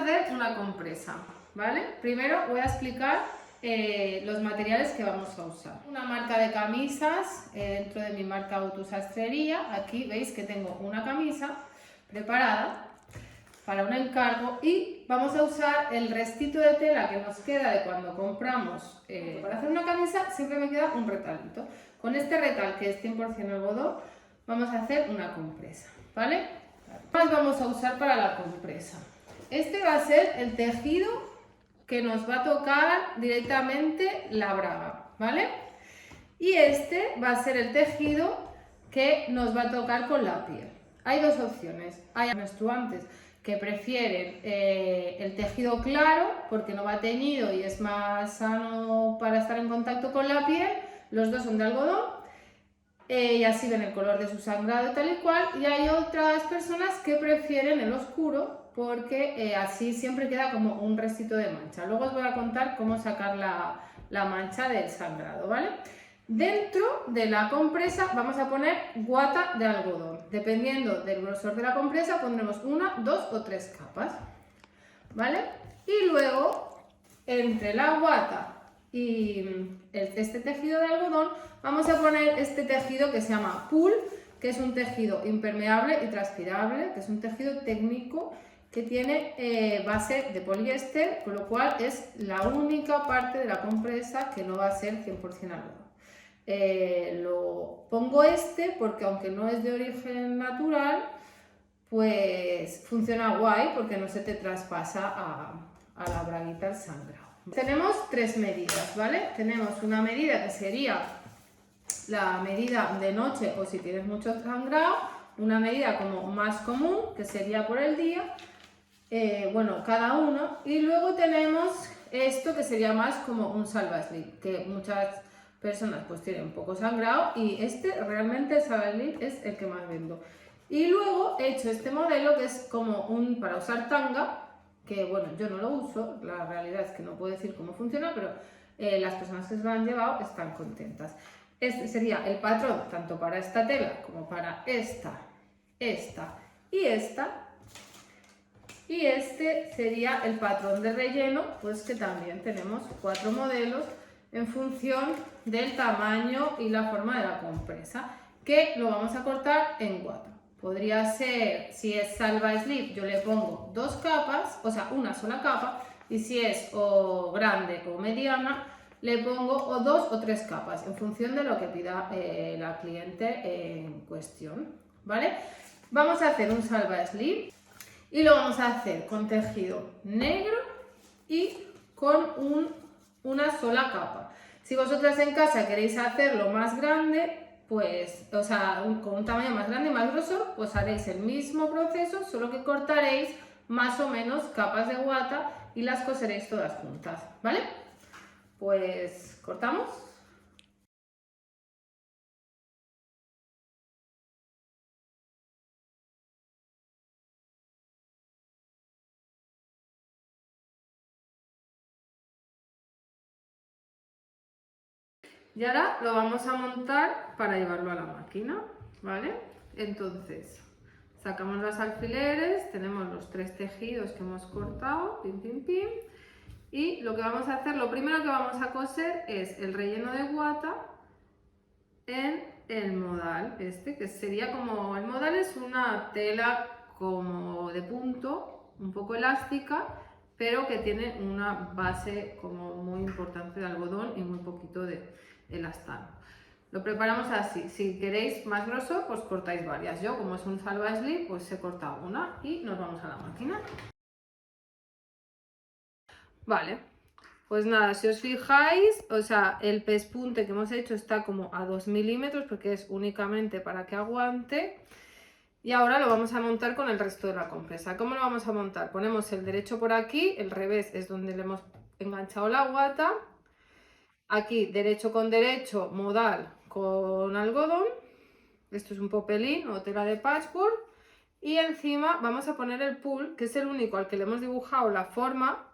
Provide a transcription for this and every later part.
Hacer una compresa, ¿vale? Primero voy a explicar los materiales que vamos a usar. Una marca de camisas dentro de mi marca Autosastrería. Aquí veis que tengo una camisa preparada para un encargo y vamos a usar el restito de tela que nos queda de cuando compramos. Para hacer una camisa siempre me queda un retalito. Con este retal, que es 100% algodón, vamos a hacer una compresa, ¿vale? ¿Qué más vamos a usar para la compresa? Este va a ser el tejido que nos va a tocar directamente la braga, ¿vale? Y este va a ser el tejido que nos va a tocar con la piel. Hay dos opciones. Hay menstruantes que prefieren el tejido claro porque no va teñido y es más sano para estar en contacto con la piel. Los dos son de algodón. Y así ven el color de su sangrado y tal y cual. Y hay otras personas que prefieren el oscuro porque así siempre queda como un restito de mancha. Luego os voy a contar cómo sacar la mancha del sangrado, ¿vale? Dentro de la compresa vamos a poner guata de algodón. Dependiendo del grosor de la compresa pondremos una, dos o tres capas, ¿vale? Y luego entre la guata y este tejido de algodón vamos a poner este tejido que se llama pull, que es un tejido impermeable y transpirable, que es un tejido técnico que tiene base de poliéster, con lo cual es la única parte de la compresa que no va a ser 100% algodón. Lo pongo porque aunque no es de origen natural, pues funciona guay porque no se te traspasa a la braguita el sangrado. Tenemos tres medidas, ¿vale? Tenemos una medida que sería la medida de noche o si tienes mucho sangrado, una medida como más común que sería por el día, bueno, cada uno, y luego tenemos esto que sería más como un salva slip, que muchas personas pues tienen poco sangrado y este realmente el salva slip es el que más vendo. Y luego he hecho este modelo que es como un para usar tanga, que bueno, yo no lo uso, la realidad es que no puedo decir cómo funciona, pero las personas que se lo han llevado están contentas. Este sería el patrón tanto para esta tela como para esta y esta. Y este sería el patrón de relleno, pues que también tenemos 4 modelos en función del tamaño y la forma de la compresa, que lo vamos a cortar en guata. Podría ser, si es salva slip, yo le pongo 2 capas, o sea, una sola capa, y si es o grande o mediana, le pongo o 2 o 3 capas, en función de lo que pida la cliente en cuestión, ¿vale? Vamos a hacer un salva slip. Y lo vamos a hacer con tejido negro y con una sola capa. Si vosotras en casa queréis hacerlo más grande, pues, o sea, con un tamaño más grande y más grosor, pues haréis el mismo proceso, solo que cortaréis más o menos capas de guata y las coseréis todas juntas, ¿vale? Pues, ¿cortamos? Y ahora lo vamos a montar para llevarlo a la máquina, ¿vale? Entonces, sacamos los alfileres, tenemos los 3 tejidos que hemos cortado, pim, pim, pim, y lo que vamos a hacer, lo primero que vamos a coser es el relleno de guata en el modal, que sería como, el modal es una tela como de punto, un poco elástica, pero que tiene una base como muy importante de algodón y muy poquito de elastano. Lo preparamos así, si queréis más grosor, pues cortáis varias. Yo, como es un salva slip, pues he cortado una y nos vamos a la máquina. Vale, pues nada, si os fijáis, o sea, el pespunte que hemos hecho está como a 2 milímetros porque es únicamente para que aguante. Y ahora lo vamos a montar con el resto de la compresa. ¿Cómo lo vamos a montar? Ponemos el derecho por aquí, el revés es donde le hemos enganchado la guata. Aquí derecho con derecho, modal con algodón. Esto es un popelín o tela de patchwork. Y encima vamos a poner el pull, que es el único al que le hemos dibujado la forma,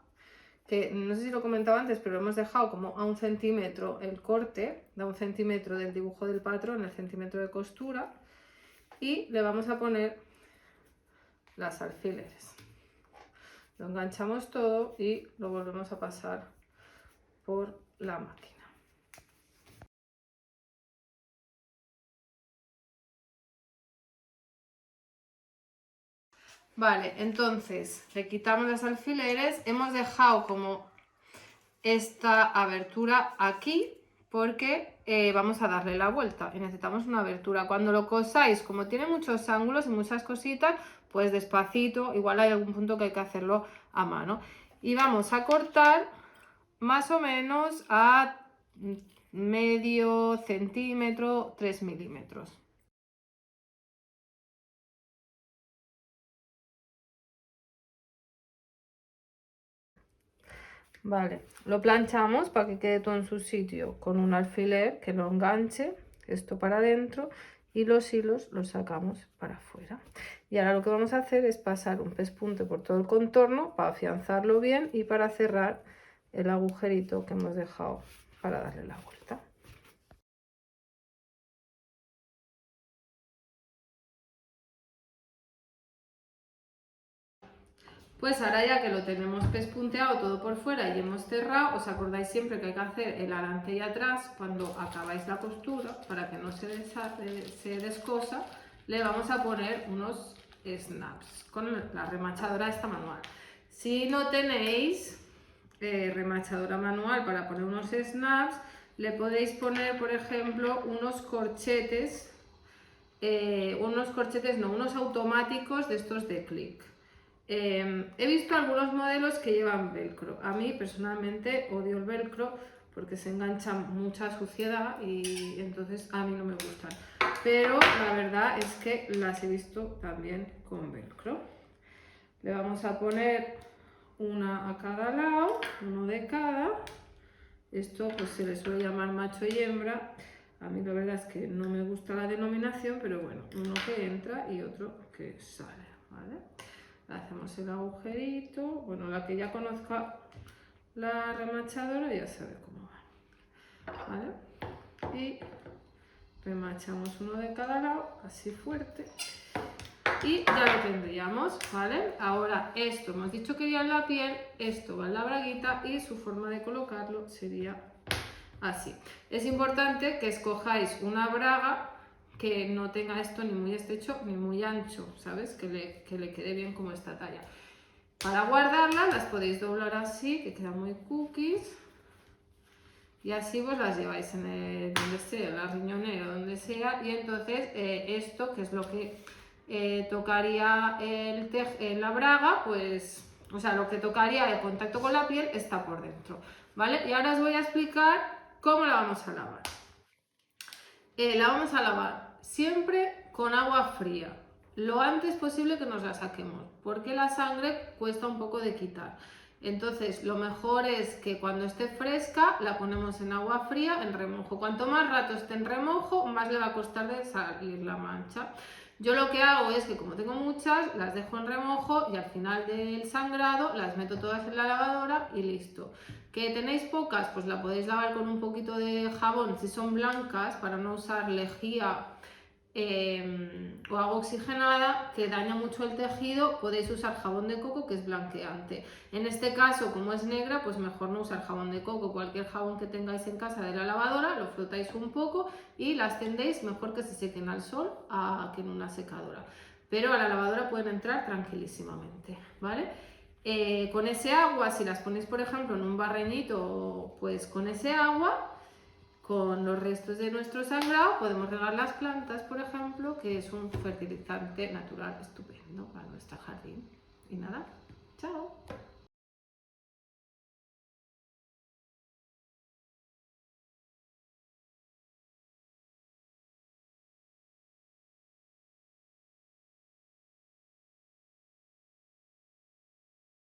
que no sé si lo comentaba antes, pero lo hemos dejado como a 1 centímetro el corte, da 1 centímetro del dibujo del patrón, el centímetro de costura. Y le vamos a poner las alfileres. Lo enganchamos todo y lo volvemos a pasar por la máquina. Vale, entonces le quitamos los alfileres, hemos dejado como esta abertura aquí porque vamos a darle la vuelta y necesitamos una abertura. Cuando lo cosáis, como tiene muchos ángulos y muchas cositas, pues despacito, igual hay algún punto que hay que hacerlo a mano. Y vamos a cortar más o menos a medio centímetro, 3 milímetros. Vale, lo planchamos para que quede todo en su sitio con un alfiler que lo enganche, esto para adentro, y los hilos los sacamos para afuera. Y ahora lo que vamos a hacer es pasar un pespunte por todo el contorno para afianzarlo bien y para cerrar el agujerito que hemos dejado para darle la vuelta. Pues ahora ya que lo tenemos pespunteado todo por fuera y hemos cerrado, os acordáis siempre que hay que hacer el adelante y atrás cuando acabáis la costura para que no se descosa, le vamos a poner unos snaps con la remachadora esta manual. Si no tenéis remachadora manual para poner unos snaps, le podéis poner, por ejemplo, unos corchetes unos automáticos de estos de clic. He visto algunos modelos que llevan velcro. A mí personalmente odio el velcro porque se engancha mucha suciedad y entonces a mí no me gustan. Pero la verdad es que las he visto también con velcro. Le vamos a poner una a cada lado, uno de cada. Esto pues se le suele llamar macho y hembra. A mí la verdad es que no me gusta la denominación, pero bueno, uno que entra y otro que sale, ¿vale? Hacemos el agujerito, bueno, la que ya conozca la remachadora ya sabe cómo va, ¿vale? Y remachamos uno de cada lado, así fuerte, y ya lo tendríamos, ¿vale? Ahora esto, hemos dicho que iría en la piel, esto va en la braguita y su forma de colocarlo sería así. Es importante que escojáis una braga que no tenga esto ni muy estrecho ni muy ancho, ¿sabes? Que le quede bien como esta talla. Para guardarlas las podéis doblar así, que quedan muy cookies. Y así vos las lleváis en el, donde sea, en la riñonera, donde sea. Y entonces esto, que es lo que tocaría la braga, pues... O sea, lo que tocaría el contacto con la piel está por dentro, ¿vale? Y ahora os voy a explicar cómo la vamos a lavar. La vamos a lavar siempre con agua fría, lo antes posible que nos la saquemos, porque la sangre cuesta un poco de quitar. Entonces, lo mejor es que cuando esté fresca la ponemos en agua fría, en remojo. Cuanto más rato esté en remojo, más le va a costar de salir la mancha. Yo lo que hago es que como tengo muchas, las dejo en remojo y al final del sangrado las meto todas en la lavadora y listo. ¿Que tenéis pocas? Pues la podéis lavar con un poquito de jabón si son blancas para no usar lejía o agua oxigenada que daña mucho el tejido. Podéis usar jabón de coco que es blanqueante. En este caso, como es negra, pues mejor no usar jabón de coco. Cualquier jabón que tengáis en casa de la lavadora lo frotáis un poco y las tendéis mejor que se sequen al sol que en una secadora. Pero a la lavadora pueden entrar tranquilísimamente, ¿vale? Con ese agua, si las ponéis por ejemplo en un barreñito, pues con ese agua, con los restos de nuestro sangrado, podemos regar las plantas, por ejemplo, que es un fertilizante natural estupendo para nuestro jardín. Y nada, chao.